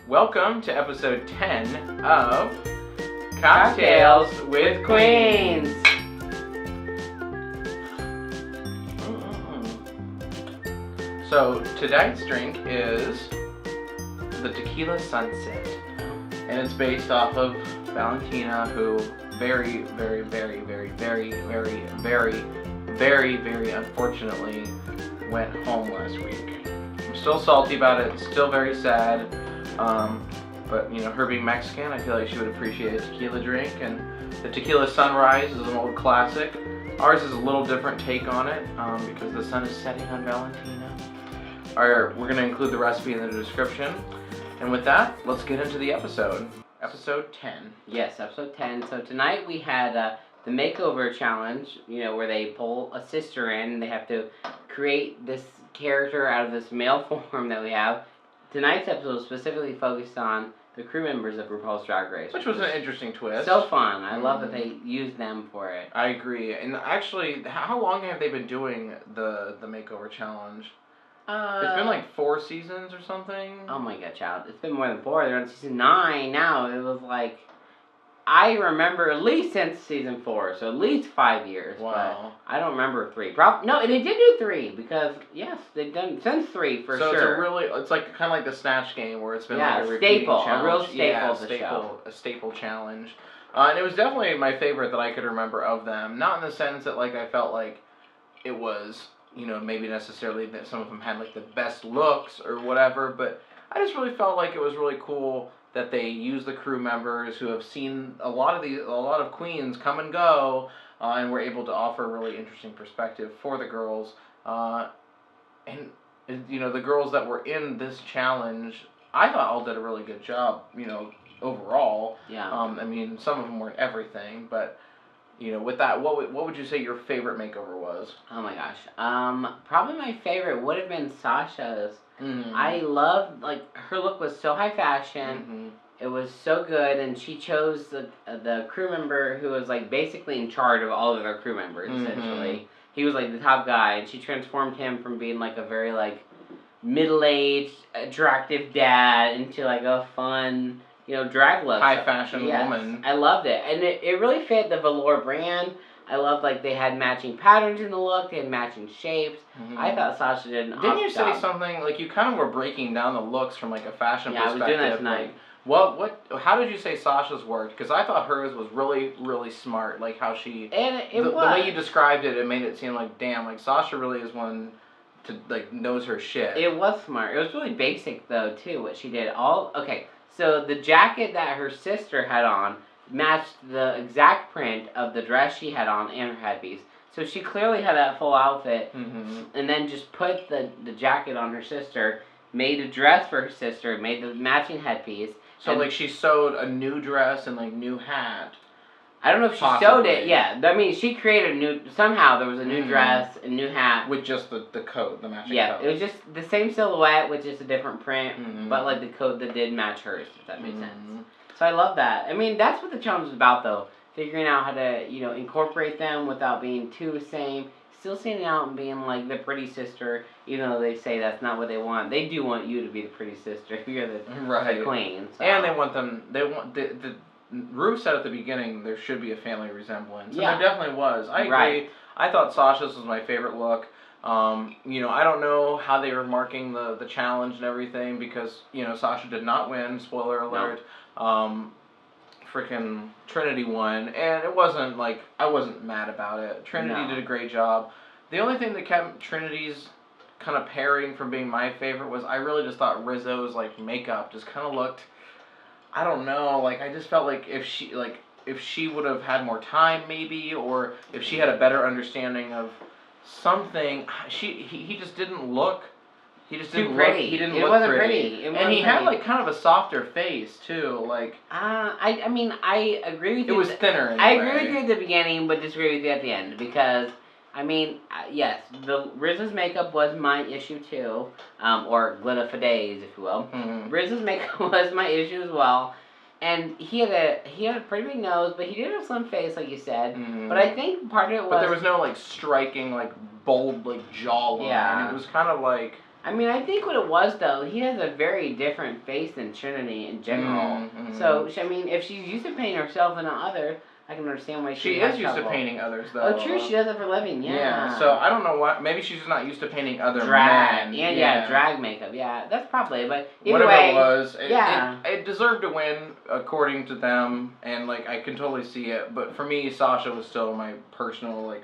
Welcome to episode 10 of Cocktails with Queens. So tonight's drink is the Tequila Sunset, and it's based off of Valentina, who very unfortunately went home last week. I'm still salty about it, still very sad, but you know, her being Mexican, I feel like she would appreciate a tequila drink, and the Tequila Sunrise is an old classic. Ours is a little different take on it, because the sun is setting on Valentina. We're going to include the recipe in the description, and with that, let's get into the episode. Episode 10. Yes, episode 10. So tonight we had the makeover challenge, you know, where they pull a sister in and they have to create this character out of this male form that we have. Tonight's episode is specifically focused on the crew members of RuPaul's Drag Race. Which was an interesting twist. So fun. I love that they used them for it. I agree. And actually, how long have they been doing the makeover challenge? It's been like 4 seasons or something. Oh my god, child. It's been more than 4. They're on season 9 now. It was like, I remember at least since season 4, so at least 5 years. Wow. But I don't remember 3. No, they did do 3 because yes, they've done since 3 for so sure. So it's like kind of like the Snatch Game where it's been like a staple, challenge. a real staple of of the show. A staple challenge. And it was definitely my favorite that I could remember of them. Not in the sense that like I felt like it was, you know, maybe necessarily that some of them had like the best looks or whatever, but I just really felt like it was really cool that they used the crew members who have seen a lot of queens come and go, and were able to offer a really interesting perspective for the girls. And you know, the girls that were in this challenge, I thought all did a really good job, you know, overall. Yeah. I mean, some of them weren't everything, but you know, with that, what would you say your favorite makeover was? Oh my gosh. Probably my favorite would have been Sasha's. Mm-hmm. I loved, like, her look was so high fashion. Mm-hmm. It was so good, and she chose the crew member who was like basically in charge of all of their crew members. Essentially, he was like the top guy, and she transformed him from being like a very like middle-aged, attractive dad into like a fun, you know, drag look. High fashion woman. I loved it, and it really fit the velour brand. I loved like they had matching patterns in the look, they had matching shapes. Mm-hmm. I thought Sasha did an awesome Didn't you say job. something like you kind of were breaking down the looks from like a fashion perspective? Yeah, I was doing that tonight. Like, how did you say Sasha's worked? Because I thought hers was really smart. Like how she And the way you described it, it made it seem like damn, like Sasha really is one to like knows her shit. It was smart. It was really basic though too. What she did So the jacket that her sister had on matched the exact print of the dress she had on and her headpiece. So she clearly had that full outfit, and then just put the jacket on her sister, made a dress for her sister, made the matching headpiece. So like she sewed a new dress and like new hat. I don't know if she sewed it. Yeah, I mean she created somehow there was a new dress, a new hat. With just the coat, the matching coat. Yeah, it was just the same silhouette with just a different print, but like the coat that did match hers, if that makes sense. So I love that. I mean, that's what the challenge is about, though. Figuring out how to, you know, incorporate them without being too the same. Still standing out and being, like, the pretty sister, even though they say that's not what they want. They do want you to be the pretty sister. You're the queen. So. And the Rue said at the beginning there should be a family resemblance. Yeah. And there definitely was. I agree. I thought Sasha's was my favorite look. You know, I don't know how they were marking the challenge and everything because, you know, Sasha did not win, spoiler alert. No. Freaking Trinity won, and it wasn't like, I wasn't mad about it. Trinity did a great job. The only thing that kept Trinity's kind of pairing from being my favorite was I really just thought Rizzo's like makeup just kind of looked, I don't know, like I just felt like if she would have had more time maybe, or if she had a better understanding of something, he just didn't look. He just didn't look. He didn't look pretty. And he had like kind of a softer face too, like. I mean, I agree with you. It was thinner. In I agree with you at the beginning, but disagree with you at the end because, I mean, yes, the Rizzo's makeup was my issue too, or Glitta Fide's, if you will. Rizzo's makeup was my issue as well. And he had a pretty big nose, but he did have a slim face, like you said. But I think part of it was. But there was no like striking, like bold, like jawline. Yeah. It was kind of like. I mean, I think what it was, though, he has a very different face than Trinity in general. So, I mean, if she's used to painting herself and not others, I can understand why she is used to painting others, though. Oh, true, she does it for a living, yeah. So, I don't know what, maybe she's just not used to painting other drag. men. Yeah, drag makeup, yeah, that's probably, but whatever way, it was, it deserved to win, according to them, and, like, I can totally see it, but for me, Sasha was still my personal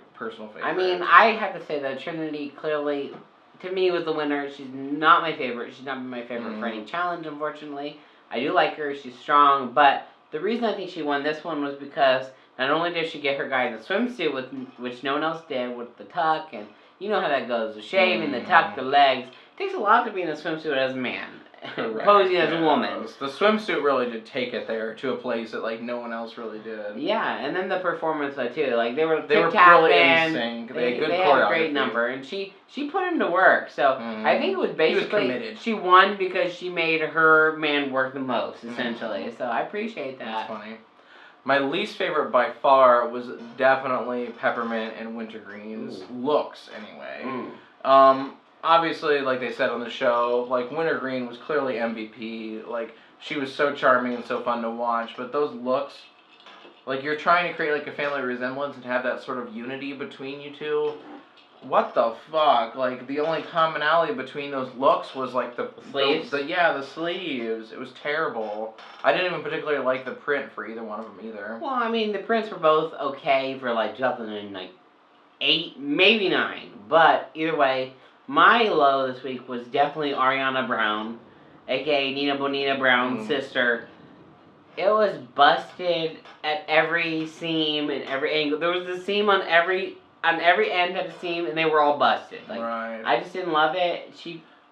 favorite. I mean, I have to say, though, Trinity clearly, to me, was the winner. She's not my favorite. She's not been my favorite for any challenge, unfortunately. I do like her. She's strong, but the reason I think she won this one was because not only did she get her guy in a swimsuit, which no one else did, with the tuck, and you know how that goes, the shaving, the tuck, the legs. It takes a lot to be in a swimsuit as a man, posing as a woman. The swimsuit really did take it there to a place that like no one else really did. Yeah, and then the performance though too, like they were really in sync. They had good choreography. Had a great number, and she put him to work. So I think it was basically she won because she made her man work the most, essentially. So I appreciate that. That's funny. My least favorite by far was definitely Peppermint and Wintergreen's looks, anyway. Obviously, like they said on the show, like Wintergreen was clearly MVP. Like she was so charming and so fun to watch. But those looks, like you're trying to create like a family resemblance and have that sort of unity between you two. What the fuck? Like the only commonality between those looks was like the sleeves. The sleeves. It was terrible. I didn't even particularly like the print for either one of them either. Well, I mean the prints were both okay for like 2008, maybe 9, but either way. My low this week was definitely Ariana Brown, aka Nina Bonita Brown's sister. It was busted at every seam and every angle. There was a seam on every end of the seam, and they were all busted. Like I just didn't love it.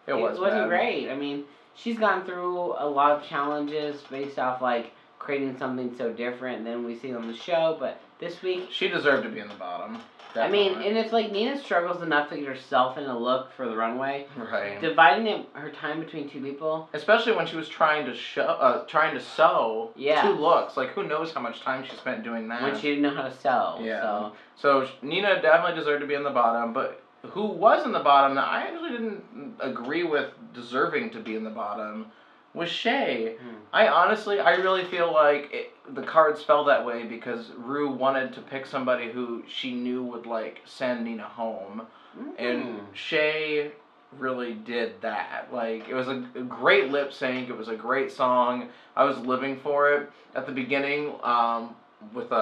It wasn't great. I mean, she's gone through a lot of challenges based off like creating something so different than we see on the show, but this week she deserved to be in the bottom. Definitely. I mean, and it's like Nina struggles enough to get herself in a look for the runway. Right. Dividing her time between two people. Especially when she was trying to sew 2 looks. Like, who knows how much time she spent doing that. When she didn't know how to sew. Yeah. So Nina definitely deserved to be in the bottom, but who was in the bottom that I actually didn't agree with deserving to be in the bottom was Shay. I really feel like the cards fell that way because Ru wanted to pick somebody who she knew would like send Nina home, and Shay really did that. Like it was a great lip sync. It was a great song. I was living for it at the beginning with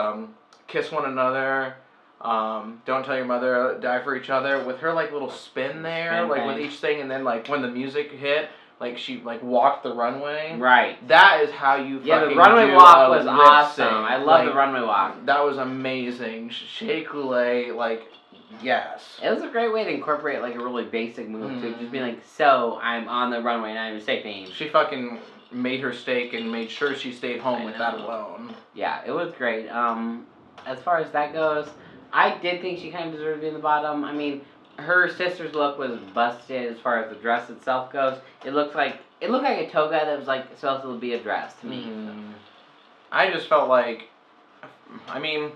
"Kiss One Another." Don't Tell Your Mother, Die for Each Other. With her like little spin there, like with each thing, and then like when the music hit. Like, she, like, walked the runway. Right. That is how you fucking the runway do walk was awesome. I love the runway walk. That was amazing. Shea Coulee, like, yes. It was a great way to incorporate, like, a really basic move, too. Just being like, so, I'm on the runway and I'm a steak name. She fucking made her steak and made sure she stayed home with that alone. Yeah, it was great. As far as that goes, I did think she kind of deserved to be in the bottom. I mean... Her sister's look was busted as far as the dress itself goes. It looked like a toga that was like supposed to be a dress to me. I just felt like, I mean,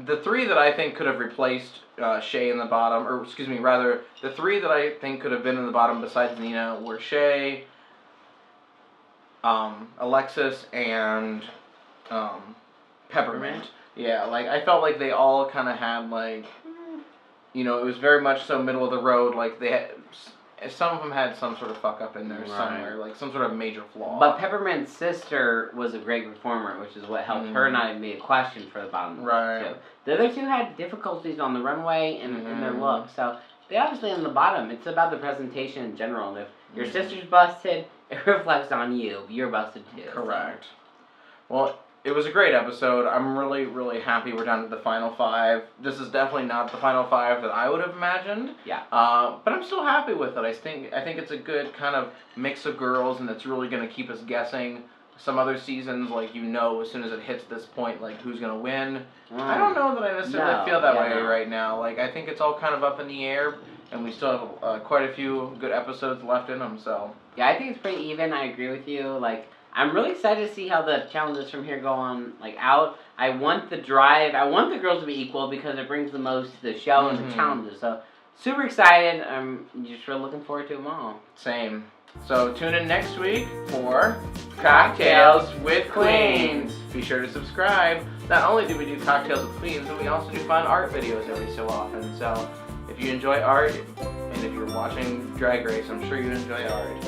the 3 that I think could have replaced Shay in the bottom, or excuse me, rather the 3 that I think could have been in the bottom besides Nina were Shay, Alexis, and Peppermint. Yeah, like I felt like they all kind of had like. You know, it was very much so middle of the road. Like they had, some of them had some sort of fuck up in there somewhere, like some sort of major flaw. But Peppermint's sister was a great performer, which is what helped her not even be a question for the bottom. Right. Too. The other 2 had difficulties on the runway and in their look, so they obviously on the bottom. It's about the presentation in general. And if your sister's busted, it reflects on you. You're busted too. Correct. So. Well. It was a great episode. I'm really, really happy we're down to the final 5. This is definitely not the final 5 that I would have imagined. Yeah. But I'm still happy with it. I think it's a good kind of mix of girls, and it's really going to keep us guessing. Some other seasons, like as soon as it hits this point, like who's going to win. I don't know that I necessarily feel that way right now. Like I think it's all kind of up in the air, and we still have quite a few good episodes left in them. So. Yeah, I think it's pretty even. I agree with you. Like. I'm really excited to see how the challenges from here go on, like, out. I want the drive. I want the girls to be equal because it brings the most to the show and the challenges. So super excited. I'm just really looking forward to them all. Same. So tune in next week for Cocktails with Queens. Be sure to subscribe. Not only do we do Cocktails with Queens, but we also do fun art videos every so often. So if you enjoy art, and if you're watching Drag Race, I'm sure you enjoy art.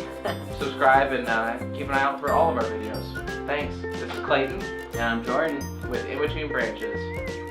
Subscribe and keep an eye out for all of our videos. Thanks. This is Clayton. And I'm Jordan. With In Between Branches.